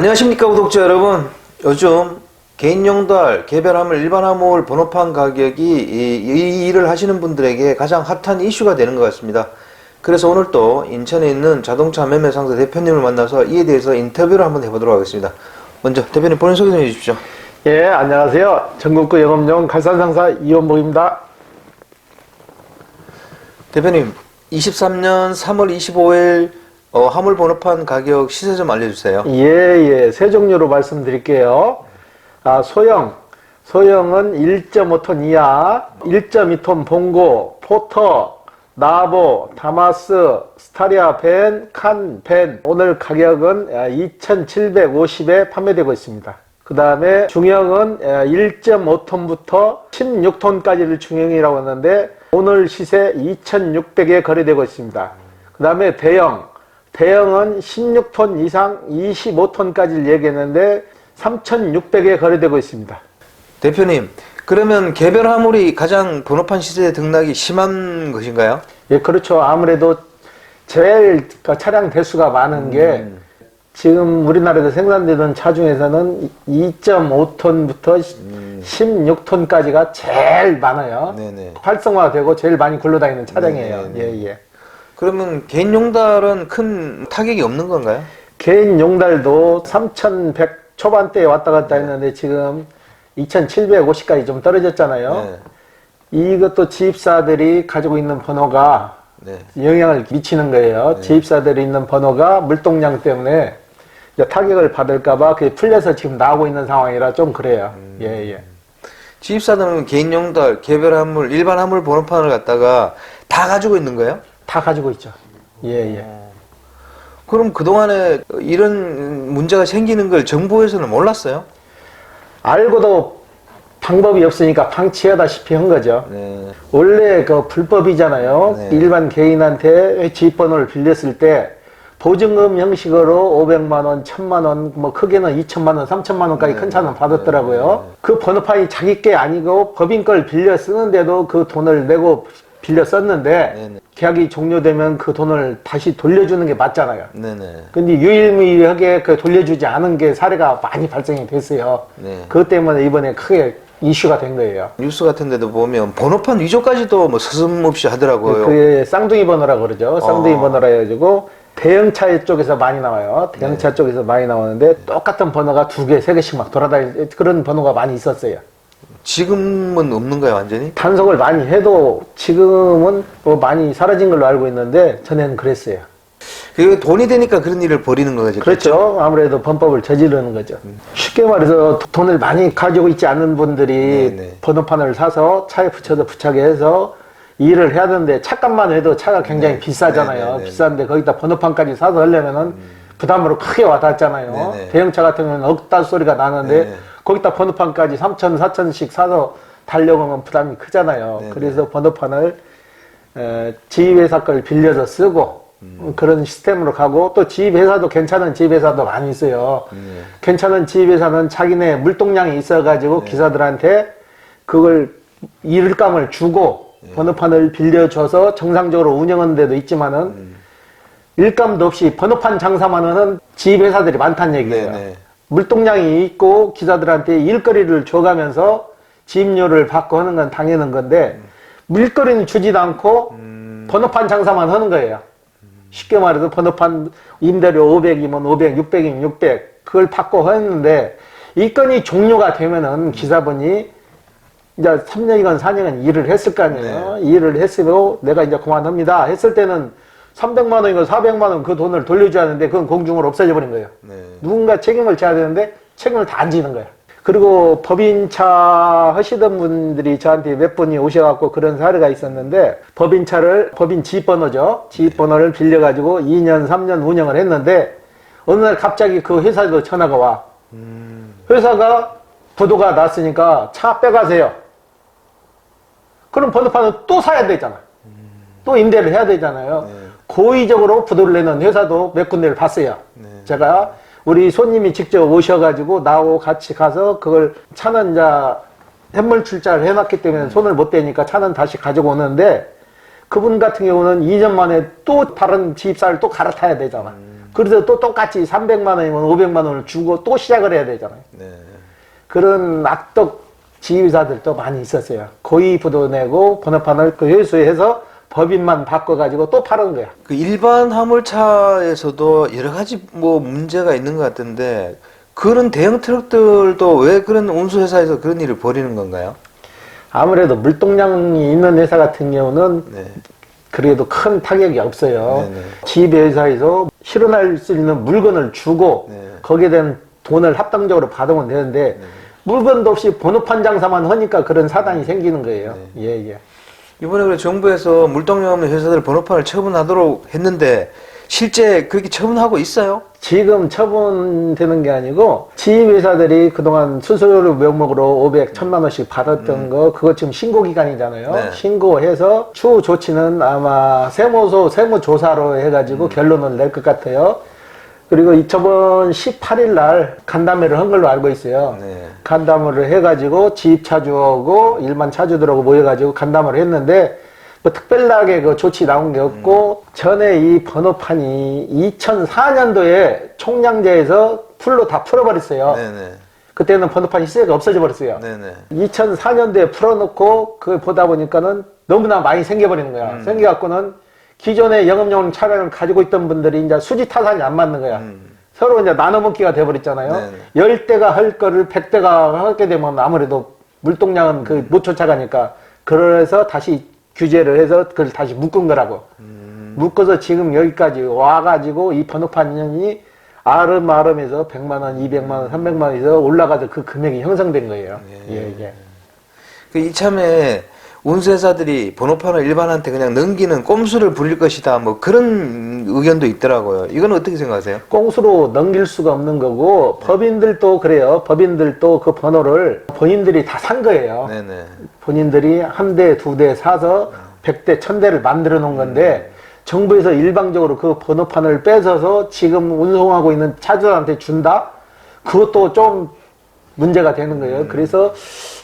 안녕하십니까 구독자 여러분. 요즘 개인용달, 개별화물, 일반화물 번호판 가격이 이 일을 하시는 분들에게 가장 핫한 이슈가 되는 것 같습니다. 그래서 오늘 또 인천에 있는 자동차 매매상사 대표님을 만나서 이에 대해서 인터뷰를 한번 해보도록 하겠습니다. 먼저 대표님 본인 소개 좀 해주십시오. 예, 안녕하세요. 전국구 영업용 갈산상사 이원복입니다. 대표님, 23년 3월 25일 화물 번호판 가격 시세 좀 알려주세요. 예, 세 종류로 말씀드릴게요. 소형은 1.5톤 이하, 1.2톤 봉고, 포터, 나보, 다마스, 스타리아 밴, 칸 밴. 오늘 가격은 2,750에 판매되고 있습니다. 그 다음에 중형은 1.5톤부터 16톤까지를 중형이라고 하는데 오늘 시세 2,600에 거래되고 있습니다. 그 다음에 대형은 16톤 이상 25톤까지를 얘기했는데 3,600에 거래되고 있습니다. 대표님, 그러면 개별 화물이 가장 번호판 시세 등락이 심한 것인가요? 예, 그렇죠. 아무래도 제일 차량 대수가 많은 게 지금 우리나라에서 생산되는 차 중에서는 2.5톤부터 16톤까지가 제일 많아요. 네네. 활성화되고 제일 많이 굴러다니는 차량이에요. 네네. 예. 그러면 개인용달은 큰 타격이 없는 건가요? 개인 용달도 3,100 초반대에 왔다 갔다 했는데 지금 2,750까지 좀 떨어졌잖아요. 네. 이것도 지입사들이 가지고 있는 번호가 네. 영향을 미치는 거예요. 네. 지입사들이 있는 번호가 물동량 때문에 이제 타격을 받을까봐 그게 풀려서 지금 나오고 있는 상황이라 좀 그래요. 예. 지입사들은 개인용달, 개별 화물, 일반 화물 번호판을 갖다가 다 가지고 있는 거예요? 다 가지고 있죠. 예. 그럼 그동안에 이런 문제가 생기는 걸 정부에서는 몰랐어요? 알고도 방법이 없으니까 방치하다시피 한 거죠. 네. 원래 그 불법이잖아요. 네. 일반 개인한테 지입번호를 빌렸을 때 보증금 형식으로 500만 원, 1000만 원, 뭐 크게는 2천만 원, 3천만 원까지 큰 차는 받았더라고요. 그 번호판이 자기 게 아니고 법인 걸 빌려 쓰는데도 그 돈을 내고 빌려 썼는데 계약이 종료되면 그 돈을 다시 돌려주는 게 맞잖아요. 근데 유일무이하게 그 돌려주지 않은 게 사례가 많이 발생이 됐어요. 그것 때문에 이번에 크게 이슈가 된 거예요. 뉴스 같은 데도 보면 번호판 위조까지도 뭐 서슴없이 하더라고요. 그게 쌍둥이 번호라고 그러죠. 쌍둥이 번호라 해가지고 대형차 쪽에서 많이 나와요. 대형차 쪽에서 많이 나오는데 똑같은 번호가 2개, 3개씩 막 돌아다니는 그런 번호가 많이 있었어요. 지금은 없는가요, 완전히? 단속을 많이 해도 지금은 뭐 많이 사라진 걸로 알고 있는데 전에는 그랬어요. 그게 돈이 되니까 그런 일을 벌이는 거죠. 그렇죠. 아무래도 범법을 저지르는 거죠. 쉽게 말해서 돈을 많이 가지고 있지 않는 분들이 번호판을 사서 차에 붙여서 부착해 해서 일을 해야 되는데 차값만 해도 차가 굉장히 비싸잖아요. 비싼데 거기다 번호판까지 사서 하려면은 부담으로 크게 와닿잖아요. 대형차 같은 경우는 억달 소리가 나는데 거기다 번호판까지 3천, 4천씩 사서 달려고 하면 부담이 크잖아요. 그래서 번호판을 지입회사 걸 빌려서 쓰고 그런 시스템으로 가고 또 지입회사도 괜찮은 지입회사도 많이 있어요. 괜찮은 지입회사는 자기네 물동량이 있어가지고 기사들한테 그걸 일감을 주고 번호판을 빌려줘서 정상적으로 운영하는 데도 있지만은 일감도 없이 번호판 장사만 하는 지입회사들이 많다는 얘기예요. 물동량이 있고 기사들한테 일거리를 줘가면서 지입료를 받고 하는 건 당연한 건데 물거리는 주지도 않고 번호판 장사만 하는 거예요. 쉽게 말해서 번호판 임대료 500이면 500, 600이면 600 그걸 받고 하는데 이 건이 종료가 되면은 기사분이 이제 3년이건 4년은 일을 했을 거 아니에요. 일을 했으면 내가 이제 그만합니다 했을 때는 300만 원이고 400만 원 그 돈을 돌려줘야 하는데 그건 공중으로 없어져 버린 거예요. 누군가 책임을 져야 되는데 책임을 다 안 지는 거예요. 그리고 법인차 하시던 분들이 저한테 몇 분이 오셔갖고 그런 사례가 있었는데 법인차를 법인 지입번호죠. 지입번호를 빌려가지고 2년 3년 운영을 했는데 어느 날 갑자기 그 회사에도 전화가 와. 회사가 부도가 났으니까 차 빼가세요. 그럼 번호판은 또 사야 되잖아. 또 임대를 해야 되잖아요. 고의적으로 부도를 내는 회사도 몇 군데를 봤어요. 제가 우리 손님이 직접 오셔가지고 나하고 같이 가서 그걸 차는 이제 현물 출자를 해놨기 때문에 손을 못 대니까 차는 다시 가지고 오는데 그분 같은 경우는 2년 만에 또 다른 지입사를 또 갈아타야 되잖아. 그래서 또 똑같이 300만 원이면 500만 원을 주고 또 시작을 해야 되잖아요. 네. 그런 악덕 지휘사들도 많이 있었어요. 고의부도 내고 번호판을 그 회수해서 법인만 바꿔가지고 또 파는 거야. 그 일반 화물차에서도 여러 가지 뭐 문제가 있는 것 같은데 그런 대형 트럭들도 왜 그런 운수회사에서 그런 일을 벌이는 건가요? 아무래도 물동량이 있는 회사 같은 경우는 네. 그래도 큰 타격이 없어요. 네네. 지배회사에서 실현할 수 있는 물건을 주고 네. 거기에 대한 돈을 합당적으로 받으면 되는데 네. 물건도 없이 번호판 장사만 하니까 그런 사단이 생기는 거예요. 예. 이번에 그래 정부에서 물동량 없는 회사들 번호판을 처분하도록 했는데 실제 그렇게 처분하고 있어요? 지금 처분되는 게 아니고 지휘회사들이 그동안 수수료 명목으로 500, 1000만 원씩 받았던 거 그거 지금 신고 기간이잖아요. 네. 신고해서 추후 조치는 아마 세무조 세무조사로 해가지고 결론을 낼 것 같아요. 그리고 저번 18일 날 간담회를 한 걸로 알고 있어요. 네. 간담회를 해가지고 지입차주하고 일반 차주들하고 모여가지고 간담회를 했는데 뭐 특별하게 그 조치 나온 게 없고 전에 이 번호판이 2004년도에 총량제에서 풀로 다 풀어버렸어요. 네네. 그때는 번호판이 시세가 없어져 버렸어요. 네네. 2004년도에 풀어놓고 그걸 보다 보니까는 너무나 많이 생겨버리는 거야. 생겨갖고는 기존에 영업용 차량을 가지고 있던 분들이 이제 수지 타산이 안 맞는 거야. 서로 이제 나눠먹기가 돼버렸잖아요. 네네. 10대가 할 거를 100대가 하게 되면 아무래도 물동량은 그 못 쫓아가니까 그래서 다시 규제를 해서 그걸 다시 묶은 거라고. 묶어서 지금 여기까지 와가지고 이 번호판이 아름아름해서 100만 원, 200만 원, 300만 원에서 올라가서 그 금액이 형성된 거예요. 예. 그 이참에 운수회사들이 번호판을 일반한테 그냥 넘기는 꼼수를 부릴 것이다. 뭐 그런 의견도 있더라고요. 이건 어떻게 생각하세요? 꽁수로 넘길 수가 없는 거고 법인들도 그래요. 법인들도 그 번호를 본인들이 다 산 거예요. 네네. 본인들이 한 대, 두 대 사서 100대, 1000대를 만들어 놓은 건데 정부에서 일방적으로 그 번호판을 뺏어서 지금 운송하고 있는 차주한테 준다? 그것도 좀 문제가 되는 거예요. 그래서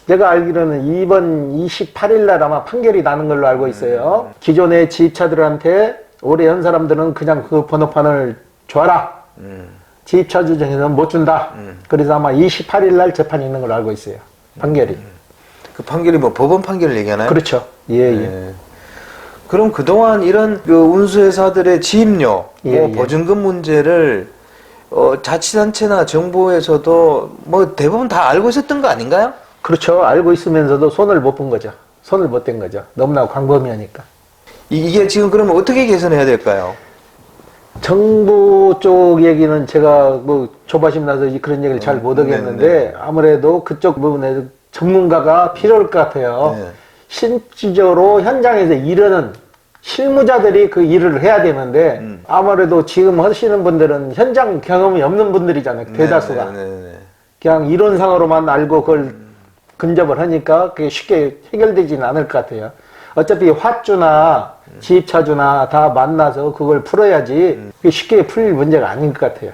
내가 알기로는 이번 28일 날 아마 판결이 나는 걸로 알고 있어요. 기존의 지입차들한테 오래 한 사람들은 그냥 그 번호판을 줘라. 지입차주 중에서는 못 준다. 그래서 아마 28일 날 재판이 있는 걸로 알고 있어요. 판결이. 그 판결이 뭐 법원 판결을 얘기하나요? 그렇죠. 예. 네. 그럼 그동안 이런 그 운수회사들의 지입료, 뭐 보증금 문제를 자치단체나 정부에서도 뭐 대부분 다 알고 있었던 거 아닌가요? 그렇죠. 알고 있으면서도 손을 못 본 거죠. 손을 못 댄 거죠. 너무나 광범위하니까. 이게 지금 그러면 어떻게 개선해야 될까요? 정부 쪽 얘기는 제가 뭐 조바심 나서 그런 얘기를 잘 못 하겠는데 아무래도 그쪽 부분에 전문가가 필요할 것 같아요. 네. 실질적으로 현장에서 일하는 실무자들이 그 일을 해야 되는데 아무래도 지금 하시는 분들은 현장 경험이 없는 분들이잖아요. 대다수가. 네네네. 그냥 이론상으로만 알고 그걸 근접을 하니까 그게 쉽게 해결되지는 않을 것 같아요. 어차피 화주나 지입차주나 다 만나서 그걸 풀어야지 그게 쉽게 풀릴 문제가 아닌 것 같아요.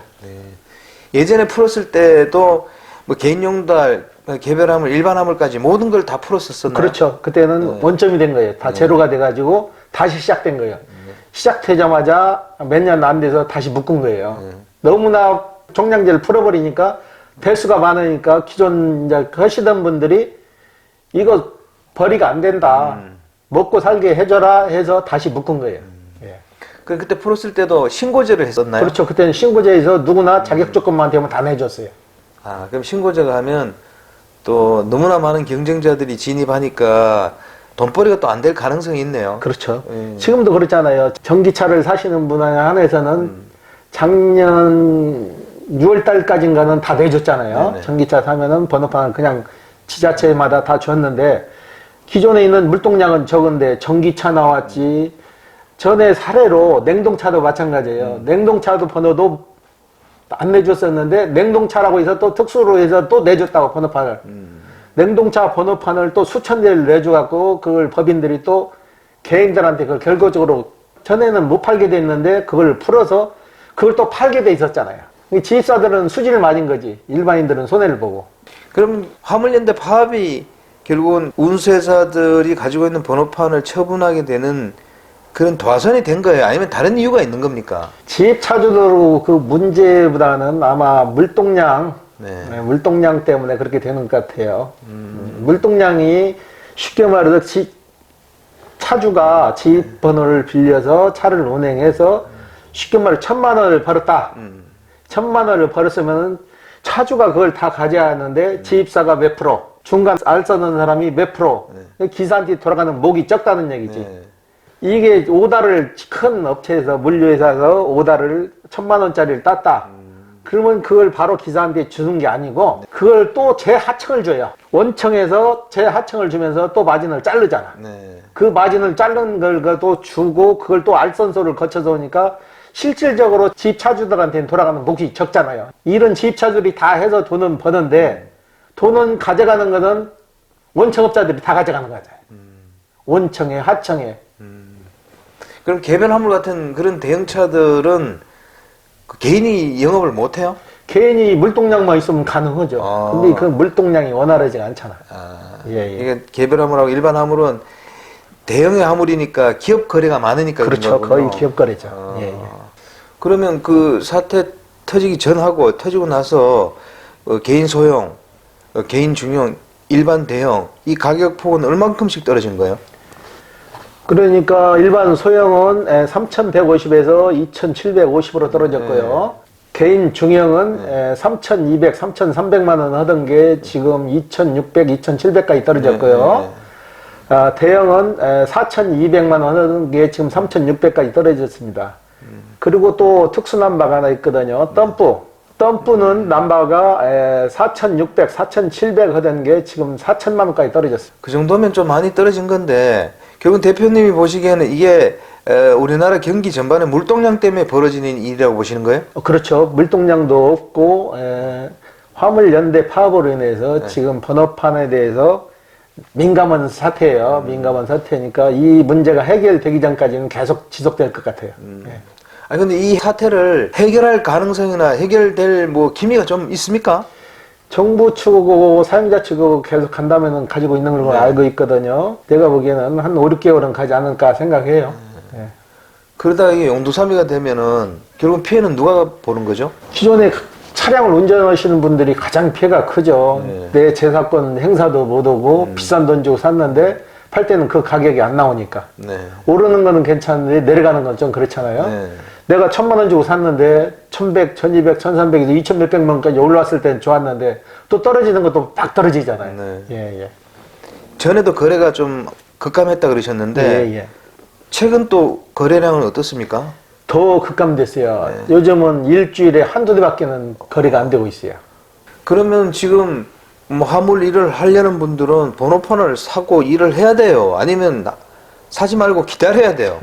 예전에 풀었을 때도 뭐 개인용달, 개별화물, 일반화물까지 모든 걸 다 풀었었나요? 그렇죠. 그때는 원점이 된 거예요. 다 제로가 돼가지고 다시 시작된 거예요. 시작되자마자 몇 년 안 돼서 다시 묶은 거예요. 너무나 총량제를 풀어버리니까 대수가 많으니까 기존 이제 하시던 분들이 이거 벌이가 안 된다. 먹고 살게 해줘라 해서 다시 묶은 거예요. 예. 그때 풀었을 때도 신고제를 했었나요? 그렇죠. 그때는 신고제에서 누구나 자격 조건만 되면 다 내줬어요. 아, 그럼 신고제가 하면 또 너무나 많은 경쟁자들이 진입하니까 돈벌이가 또 안 될 가능성이 있네요. 그렇죠. 지금도 그렇잖아요. 전기차를 사시는 분 한해서는 작년 6월 달까지인가는 다 내줬잖아요. 네네. 전기차 사면은 번호판을 그냥 지자체마다 다 줬는데 기존에 있는 물동량은 적은데 전기차 나왔지. 전에 사례로 냉동차도 마찬가지예요. 냉동차도 번호도 안 내줬었는데 냉동차라고 해서 또 특수로 해서 또 내줬다고 번호판을. 냉동차 번호판을 또 수천 대를 내줘갖고 그걸 법인들이 또 개인들한테 그걸 결과적으로 전에는 못 팔게 됐는데 그걸 풀어서 그걸 또 팔게 돼 있었잖아요. 지입사들은 수지를 맞은 거지. 일반인들은 손해를 보고. 그럼 화물연대 파업이 결국은 운수회사들이 가지고 있는 번호판을 처분하게 되는 그런 도화선이 된 거예요? 아니면 다른 이유가 있는 겁니까? 집 차주도 그 문제보다는 아마 물동량, 네. 물동량 때문에 그렇게 되는 것 같아요. 물동량이 쉽게 말해서 차주가 집 번호를 빌려서 차를 운행해서 쉽게 말해 1,000만 원을 벌었다. 1,000만 원을 벌었으면 차주가 그걸 다 가져야 하는데 지입사가 몇 프로, 중간 알 써는 사람이 몇 프로, 기사한테 돌아가는 목이 적다는 얘기지. 네. 이게 오다를 큰 업체에서 물류회사에서 오다를 1,000만 원짜리를 땄다. 그러면 그걸 바로 기사한테 주는 게 아니고 그걸 또 재하청을 줘요. 원청에서 재하청을 주면서 또 마진을 자르잖아. 네. 그 마진을 자른 걸 또 주고 그걸 또 알선소를 거쳐서 오니까 실질적으로 집차주들한테는 돌아가는 몫이 적잖아요. 이런 집차주들이 다 해서 돈은 버는데 돈은 가져가는 거는 원청업자들이 다 가져가는 거잖아요. 원청에 하청에. 그럼 개별 화물 같은 그런 대형차들은 그 개인이 영업을 못 해요? 개인이 물동량만 있으면 가능하죠. 아. 근데 그 물동량이 원활하지가 않잖아요. 예. 이게 개별 화물하고 일반 화물은 대형의 화물이니까 기업 거래가 많으니까 그렇죠. 그런 거의 거군요. 기업 거래죠. 예. 그러면 그 사태 터지기 전하고 터지고 나서 개인 소형, 개인 중형, 일반 대형 이 가격 폭은 얼만큼씩 떨어진 거예요? 그러니까 일반 소형은 3,150에서 2,750으로 떨어졌고요. 개인 중형은 3,200, 3,300만 원 하던 게 지금 2,600, 2,700까지 떨어졌고요. 대형은 4,200만 원 하던 게 지금 3,600까지 떨어졌습니다. 그리고 또 특수남바가 하나 있거든요. 덤프는 남바가 4,600, 4,700 하던 게 지금 4,000만 원까지 떨어졌어요. 그 정도면 좀 많이 떨어진 건데 결국 대표님이 보시기에는 이게 우리나라 경기 전반의 물동량 때문에 벌어지는 일이라고 보시는 거예요? 그렇죠. 물동량도 없고 화물 연대 파업으로 인해서 지금 번호판에 대해서 민감한 사태예요. 민감한 사태니까 이 문제가 해결되기 전까지는 계속 지속될 것 같아요. 예. 아니 근데 이 사태를 해결할 가능성이나 해결될 뭐 기미가 좀 있습니까? 정부 측하고 사용자 측하고 계속 간다면은 가지고 있는 걸로 알고 있거든요. 내가 보기에는 한 5, 6개월은 가지 않을까 생각해요. 예. 그러다가 이게 용두사미가 되면은 결국 피해는 누가 보는 거죠? 기존에 차량을 운전하시는 분들이 가장 피해가 크죠. 내 재산권 행사도 못 오고 비싼 돈 주고 샀는데 팔 때는 그 가격이 안 나오니까. 네. 오르는 거는 괜찮은데 내려가는 건 좀 그렇잖아요. 네. 내가 1,000만 원 주고 샀는데 1,100, 1,200, 1,300에서 2,000 몇백만 원까지 올라왔을 때는 좋았는데 또 떨어지는 것도 막 떨어지잖아요. 네. 예. 전에도 거래가 좀 급감했다 그러셨는데 예. 최근 또 거래량은 어떻습니까? 더 급감됐어요. 요즘은 일주일에 한두 대밖에는 거래가 안 되고 있어요. 그러면 지금 뭐 화물 일을 하려는 분들은 번호판을 사고 일을 해야 돼요? 아니면 사지 말고 기다려야 돼요?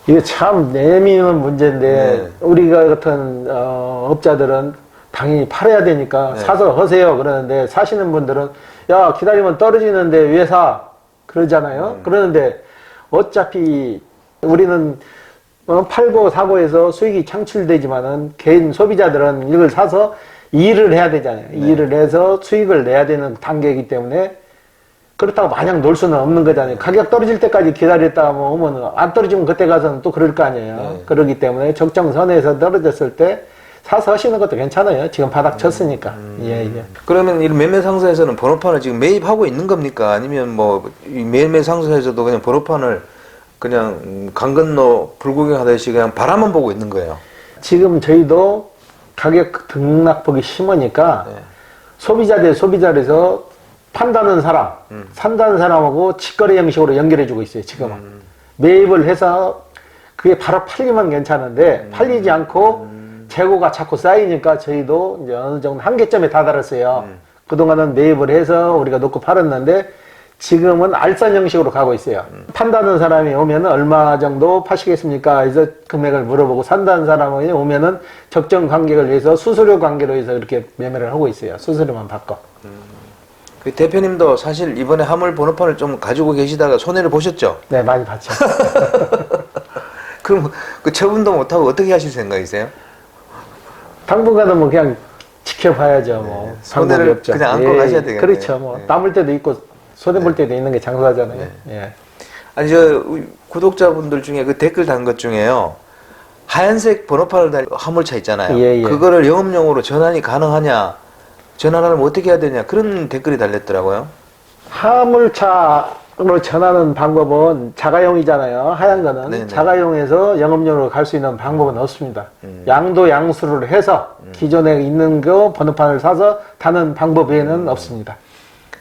이게 참 내미는 문제인데 네. 우리가 같은 업자들은 당연히 팔아야 되니까 사서 하세요 그러는데 사시는 분들은 야 기다리면 떨어지는데 왜 사? 그러잖아요. 그러는데 어차피 우리는 팔고 사고 해서 수익이 창출되지만은 개인 소비자들은 이걸 사서 일을 해야 되잖아요. 일을 해서 수익을 내야 되는 단계이기 때문에 그렇다고 마냥 놀 수는 없는 거잖아요. 가격 떨어질 때까지 기다렸다가 오면 안 떨어지면 그때 가서는 또 그럴 거 아니에요. 그렇기 때문에 적정선에서 떨어졌을 때 사서 하시는 것도 괜찮아요. 지금 바닥 쳤으니까. 예. 그러면 이 매매 상사에서는 번호판을 지금 매입하고 있는 겁니까? 아니면 뭐 이 매매 상사에서도 그냥 번호판을 그냥 강 건너 불구경하듯이 그냥 바라만 보고 있는 거예요? 지금 저희도 가격 등락폭이 심하니까 소비자 대 소비자에서 판다는 사람, 산다는 사람하고 직거래 형식으로 연결해주고 있어요, 지금은. 매입을 해서 그게 바로 팔리면 괜찮은데, 팔리지 않고 재고가 자꾸 쌓이니까 저희도 이제 어느 정도 한계점에 다다랐어요. 그동안은 매입을 해서 우리가 놓고 팔았는데, 지금은 알선 형식으로 가고 있어요. 판다는 사람이 오면은 얼마 정도 파시겠습니까? 해서 금액을 물어보고 산다는 사람이 오면은 적정 관객을 위해서 수수료 관계로 해서 이렇게 매매를 하고 있어요. 수수료만 받고. 그 대표님도 사실 이번에 화물 번호판을 좀 가지고 계시다가 손해를 보셨죠? 네, 많이 봤죠. 그럼 그 처분도 못하고 어떻게 하실 생각이세요? 당분간은 뭐 그냥 지켜봐야죠. 뭐 손해를 방법이 없죠. 그냥 안고 가셔야 되겠네요. 그렇죠. 뭐 남을 때도 있고 손해볼 때도 있는 게 장사잖아요. 예. 아니 우리 구독자분들 중에 그 댓글 단 것 중에요. 하얀색 번호판을 달린 화물차 있잖아요. 예, 예. 그거를 영업용으로 전환이 가능하냐, 전환하려면 어떻게 해야 되냐, 그런 댓글이 달렸더라고요. 화물차로 전하는 방법은 자가용이잖아요. 하얀 거는. 네네. 자가용에서 영업용으로 갈 수 있는 방법은 없습니다. 양도 양수를 해서 기존에 있는 거 번호판을 사서 타는 방법 외에는 없습니다.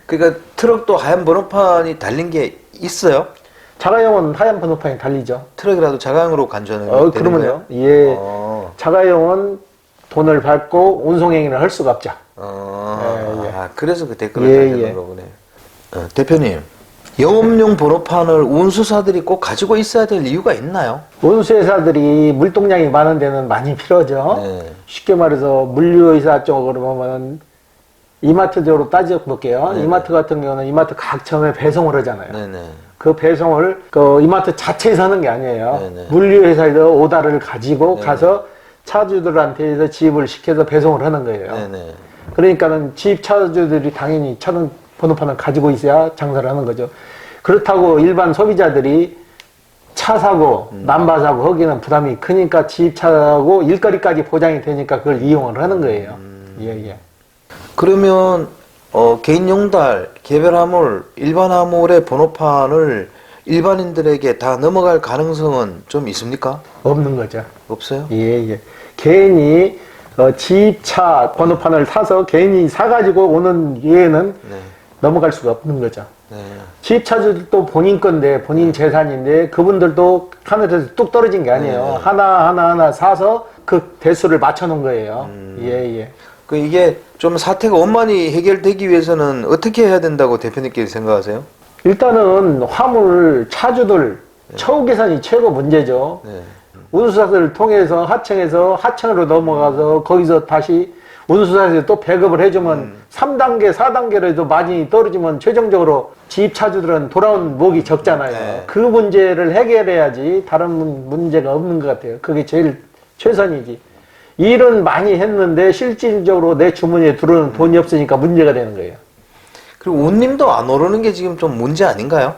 그러니까 트럭도 하얀 번호판이 달린 게 있어요? 자가용은 하얀 번호판이 달리죠. 트럭이라도 자가용으로 간주하는 게 되는 그러면요. 거예요? 예. 자가용은 돈을 받고 운송행위를 할 수가 없죠. 예, 예. 아, 그래서 그 댓글을 예, 달리는 예. 거구나. 대표님, 영업용 번호판을 운수사들이 꼭 가지고 있어야 될 이유가 있나요? 운수회사들이 물동량이 많은 데는 많이 필요하죠. 네. 쉽게 말해서 물류회사 쪽으로 보면 이마트 쪽으로 따져 볼게요. 네네. 이마트 같은 경우는 이마트 각 점에 배송을 하잖아요. 네네. 그 배송을 그 이마트 자체에서 하는 게 아니에요. 네네. 물류회사에서 오다를 가지고 네네. 가서 가서 차주들한테 지입을 시켜서 배송을 하는 거예요. 네네. 그러니까는 지입 차주들이 당연히 차는 번호판을 가지고 있어야 장사를 하는 거죠. 그렇다고 일반 소비자들이 차 사고 남바 사고 거기는 부담이 크니까 지입차하고 일거리까지 보장이 되니까 그걸 이용을 하는 거예요. 예, 예. 그러면 개인 용달, 개별 화물, 일반 화물의 번호판을 일반인들에게 다 넘어갈 가능성은 좀 있습니까? 없는 거죠. 없어요? 예, 예. 개인이 지입차 번호판을 사서 개인이 사가지고 오는 예에는 네. 넘어갈 수가 없는 거죠. 네. 지입차주들도 본인 건데 본인 재산인데 그분들도 하늘에서 뚝 떨어진 게 아니에요. 네. 하나 사서 그 대수를 맞춰놓은 거예요. 예, 예. 그 이게 좀 사태가 원만히 해결되기 위해서는 어떻게 해야 된다고 대표님께서 생각하세요? 일단은 화물 차주들 처우 개선이 최고 문제죠. 네. 운수사들을 통해서 하청에서 하청으로 넘어가서 거기서 다시 운수사에서 또 배급을 해주면 3단계, 4단계로도 마진이 떨어지면 최종적으로 지입차주들은 돌아온 목이 적잖아요. 네. 그 문제를 해결해야지 다른 문제가 없는 것 같아요. 그게 제일 최선이지. 일은 많이 했는데 실질적으로 내 주머니에 들어오는 돈이 없으니까 문제가 되는 거예요. 그리고 운임도 안 오르는 게 지금 좀 문제 아닌가요?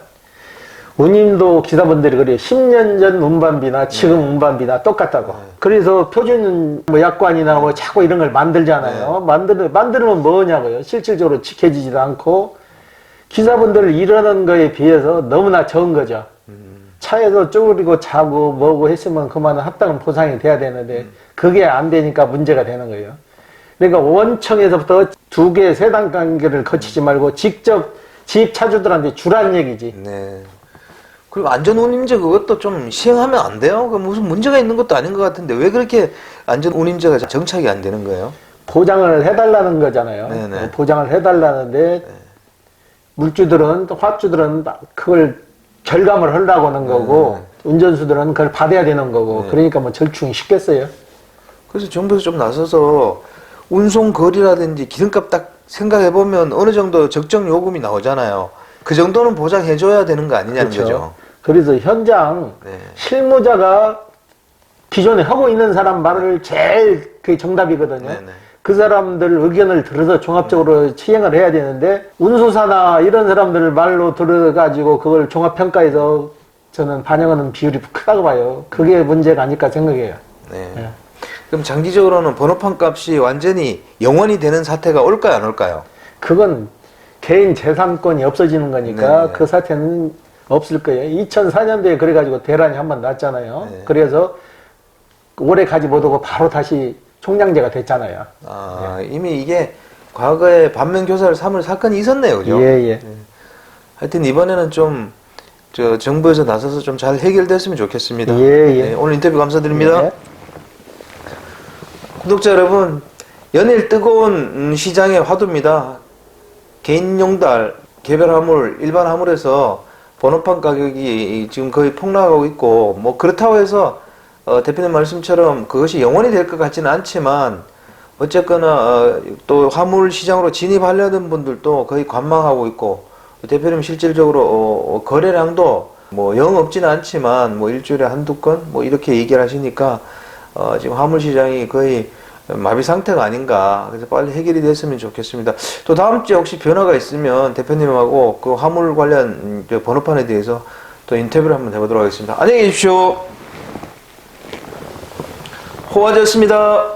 운임도 기사분들이 그래요. 10년 전 운반비나 지금 운반비나 똑같다고. 그래서 표준 뭐 약관이나 뭐 자꾸 이런 걸 만들잖아요. 만들면 뭐냐고요. 실질적으로 지켜지지도 않고 기사분들 일하는 거에 비해서 너무나 적은 거죠. 차에서 쪼그리고 자고 뭐고 했으면 그만한 합당한 보상이 돼야 되는데 그게 안 되니까 문제가 되는 거예요. 그러니까 원청에서부터 2개, 3단계를 거치지 말고 직접 지입차주들한테 주란 얘기지. 네. 그리고 안전운임제 그것도 좀 시행하면 안 돼요? 그 무슨 문제가 있는 것도 아닌 것 같은데 왜 그렇게 안전운임제가 정착이 안 되는 거예요? 보장을 해달라는 거잖아요. 네네. 보장을 해달라는데 물주들은 또 화주들은 그걸 절감을 하려고 하는 거고 운전수들은 그걸 받아야 되는 거고 그러니까 뭐 절충이 쉽겠어요. 그래서 정부에서 좀 나서서 운송거리라든지 기름값 딱 생각해보면 어느 정도 적정 요금이 나오잖아요. 그 정도는 보장해줘야 되는 거 아니냐는 그렇죠. 거죠. 그래서 현장 네. 실무자가 기존에 하고 있는 사람 말을 제일 그게 정답이거든요. 네네. 그 사람들 의견을 들어서 종합적으로 시행을 해야 되는데 운수사나 이런 사람들 말로 들어가지고 그걸 종합평가해서 저는 반영하는 비율이 크다고 봐요. 그게 문제가 아닐까 생각해요. 네. 네. 그럼 장기적으로는 번호판 값이 완전히 영원이 되는 사태가 올까요, 안 올까요? 그건 개인 재산권이 없어지는 거니까 네네. 그 사태는 없을 거예요. 2004년도에 그래가지고 대란이 한 번 났잖아요. 네. 그래서 오래 가지 못하고 바로 다시 총량제가 됐잖아요. 아, 이미 이게 과거에 반면교사를 삼을 사건이 있었네요, 그죠? 예, 예. 하여튼 이번에는 좀 정부에서 나서서 좀 잘 해결됐으면 좋겠습니다. 예, 예. 네, 오늘 인터뷰 감사드립니다. 예. 구독자 여러분, 연일 뜨거운 시장의 화두입니다. 개인 용달, 개별 화물, 일반 화물에서 번호판 가격이 지금 거의 폭락하고 있고, 뭐 그렇다고 해서 대표님 말씀처럼 그것이 영원히 될 것 같지는 않지만 어쨌거나 또 화물 시장으로 진입하려는 분들도 거의 관망하고 있고, 대표님 실질적으로 거래량도 뭐 영 없지는 않지만 뭐 일주일에 한두 건 뭐 이렇게 얘기를 하시니까 지금 화물 시장이 거의 마비 상태가 아닌가. 그래서 빨리 해결이 됐으면 좋겠습니다. 또 다음 주에 혹시 변화가 있으면 대표님하고 그 화물 관련 번호판에 대해서 또 인터뷰를 한번 해보도록 하겠습니다. 안녕히 계십시오. 호화제였습니다.